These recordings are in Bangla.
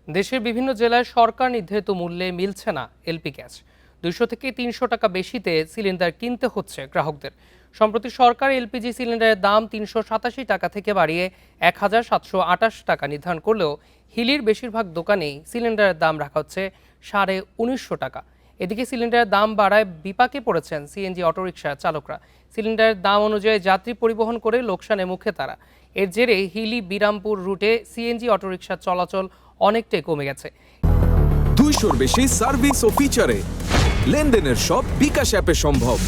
দেশের বিভিন্ন জেলায় সরকার নির্ধারিত মূল্যে মিলছে না এলপি গ্যাস। 200 থেকে 300 টাকা বেশিতে সিলিন্ডার কিনতে হচ্ছে গ্রাহকদের। সম্প্রতি সরকার এলপিজি সিলিন্ডারের দাম 387 টাকা থেকে বাড়িয়ে 1728 টাকা নির্ধারণ করলেও হিলির বেশিরভাগ দোকানেই সিলিন্ডারের দাম রাখা হচ্ছে 1950 টাকা। এদিকে সিলিন্ডারের দাম বাড়ায় বিপাকে পড়েছেন সিএনজি অটোরিকশা চালকরা। সিলিন্ডারের দাম অনুযায়ী যাত্রী পরিবহন করে লোকসানের মুখে তারা। এর জেরে হিলি বিরামপুর রুটে সিএনজি অটোরিকশা চলাচল অনেকটাই কমে গেছে। 200-র বেশি সার্ভিস ও ফিচারে লেনদেনের সব বিকাশ অ্যাপে সম্ভব।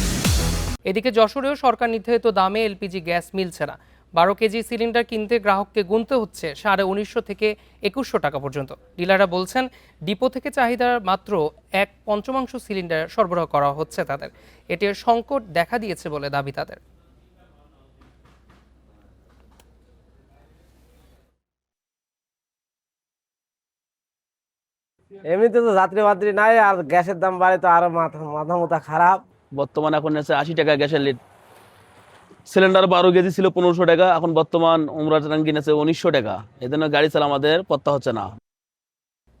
এদিকে যশোরেও সরকার নির্ধারিত দামে এলপিজি গ্যাস মিলছে না। 12 কেজি সিলিন্ডার কিনতে গ্রাহককে গুনতে হচ্ছে 1950 থেকে 2100 টাকা পর্যন্ত। ডিলাররা বলছেন ডিপো থেকে চাহিদার মাত্র 1/5 সিলিন্ডার সরবরাহ করা হচ্ছে তাদের। এটির সংকট দেখা দিয়েছে বলে দাবি তাদের। এমনিতে তো যাত্রী বাত্রী নাই, আর গ্যাসের দাম বাড়ে তো আরো মাথা মুথা খারাপ। বর্তমানে এখন আছে 80 টাকা গ্যাসের লিড। সিলিন্ডার 12 কেজি ছিল 1500 টাকা, এখন বর্তমান উমরা ট্যাঙ্কি আছে 1900 টাকা। এজন্য গাড়ি চালা আমাদের পত্তা হচ্ছে না।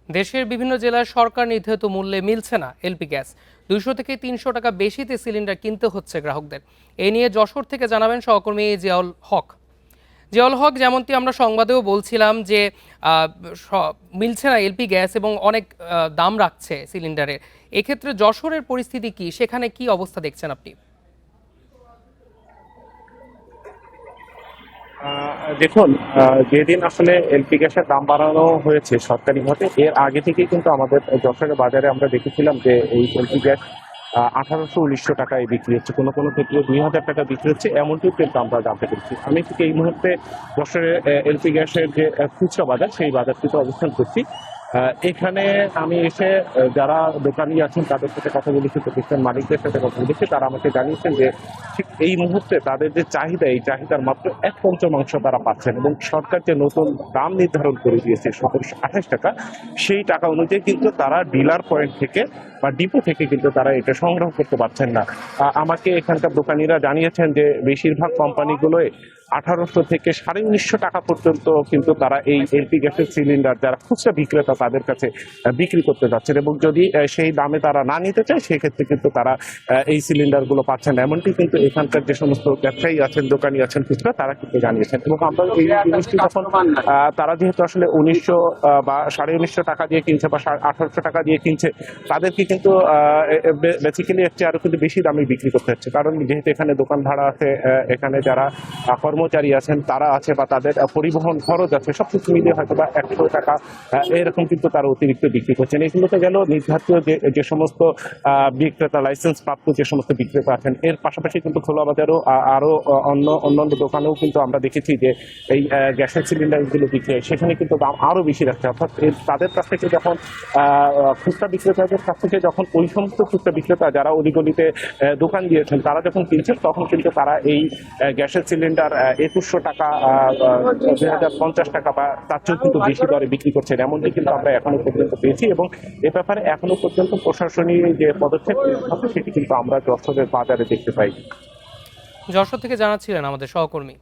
দেশের বিভিন্ন জেলায় সরকার নির্ধারিত মূল্যে মিলছে না এলপি গ্যাস। 200 থেকে 300 টাকা বেশিতে সিলিন্ডার কিনতে হচ্ছে গ্রাহকদের। এ নিয়ে যশোর থেকে জানাবেন সহকর্মী জিয়াউল হক। জিয়াউল হক, যেমনটি আমরা সংবাদেও বলছিলাম যে মিলছে না এলপি গ্যাস এবং অনেক দাম রাখছে সিলিন্ডারের। এক্ষেত্রে যশোরের পরিস্থিতি কি, সেখানে কি অবস্থা দেখছেন আপনি? দেখুন, যেদিন আসলে এলপি গ্যাসের দাম বাড়ানো হয়েছে সরকারিভাবে, এর আগে থেকেই কিন্তু আমাদের যশোরের বাজারে আমরা দেখেছিলাম যে এই এলপি গ্যাস 1800-1900 টাকায় বিক্রি হচ্ছে, কোনো কোনো ক্ষেত্রে 2000 টাকা বিক্রি হচ্ছে, এমনটিও কিন্তু আমরা জানতে পেরেছি। আমি ঠিক এই মুহূর্তে যশোরের এলপি গ্যাসের যে খুচরা বাজার, সেই বাজারটিতে অবস্থান করছি। এখানে আমি এসে যারা দোকানি আছেন তাদের সাথে কথা বলেছি, প্রতিষ্ঠান মালিকদের সাথে কথা বলেছি। তারা আমাকে জানিয়েছেন যে ঠিক এই মুহূর্তে তাদের যে চাহিদা, এই চাহিদার মাত্র 1/5 তারা পাচ্ছেন, এবং সরকার যে নতুন দাম নির্ধারণ করে দিয়েছে 1728 টাকা, সেই টাকা অনুযায়ী কিন্তু তারা ডিলার পয়েন্ট থেকে বা ডিপো থেকে কিন্তু তারা এটা সংগ্রহ করতে পারছেন না। আমাকে এখানকার দোকানিরা জানিয়েছেন যে বেশিরভাগ কোম্পানিগুলোয় 1800 থেকে 1950 টাকা পর্যন্ত কিন্তু তারা এই এলপি গ্যাসের সিলিন্ডার যারা খুচরা বিক্রেতা তাদের কাছে বিক্রি করতে যাচ্ছেন, এবং যদি সেই দামে তারা না নিতে চায় সেক্ষেত্রে কিন্তু তারা এই সিলিন্ডার গুলো পাচ্ছেন না। এমনটি কিন্তু এখানকার যে সমস্ত ব্যবসায়ী আছেন, দোকানি আছেন খুচরা, তারা কিন্তু জানিয়েছেন। এবং আমরা এই জিনিসটি যখন তারা যেহেতু আসলে 1900 বা 1950 টাকা দিয়ে কিনছে বা 1800 টাকা দিয়ে কিনছে, তাদেরকে কিন্তু বেসিক্যালি একটি আরো কিন্তু বেশি দামে বিক্রি করতে হচ্ছে, কারণ যেহেতু এখানে দোকান ভাড়া আছে, এখানে যারা কর্মচারী আছেন তারা আছে, বা তাদের পরিবহন খরচ আছে, সবকিছু মিলিয়ে হয়তো বা 100 টাকা এরকম কিন্তু তারা অতিরিক্ত বিক্রি করছেন। এগুলোতে গেল নির্ধারিত যে সমস্ত বিক্রেতা, লাইসেন্স প্রাপ্ত যে সমস্ত বিক্রেতা আছেন। এর পাশাপাশি কিন্তু খোলা বাজারও আরো অন্যান্য দোকানেও কিন্তু আমরা দেখেছি যে এই গ্যাসের সিলিন্ডারগুলো বিক্রি হয়, সেখানে কিন্তু দাম আরো বেশি রাখছে। অর্থাৎ তাদের কাছ থেকে যখন খুচরা বিক্রেতাদের কাছ থেকে যখন ওই সমস্ত খুচরা বিক্রেতা যারা অলিগলিতে দোকান দিয়েছেন তারা যখন কিনছেন, তখন কিন্তু তারা এই গ্যাসের সিলিন্ডার 2100 টাকা, 2050 টাকা বা তার চেয়েও কিন্তু বেশি দরে বিক্রি করছেন। এমনটি কিন্তু আমরা এখনো পর্যন্ত পেয়েছি, এবং এ ব্যাপারে এখনো পর্যন্ত প্রশাসনিক যে পদক্ষেপ সেটি কিন্তু আমরা যশোরের বাজারে দেখতে পাই। যশোর থেকে জানাচ্ছিলেন আমাদের সহকর্মী।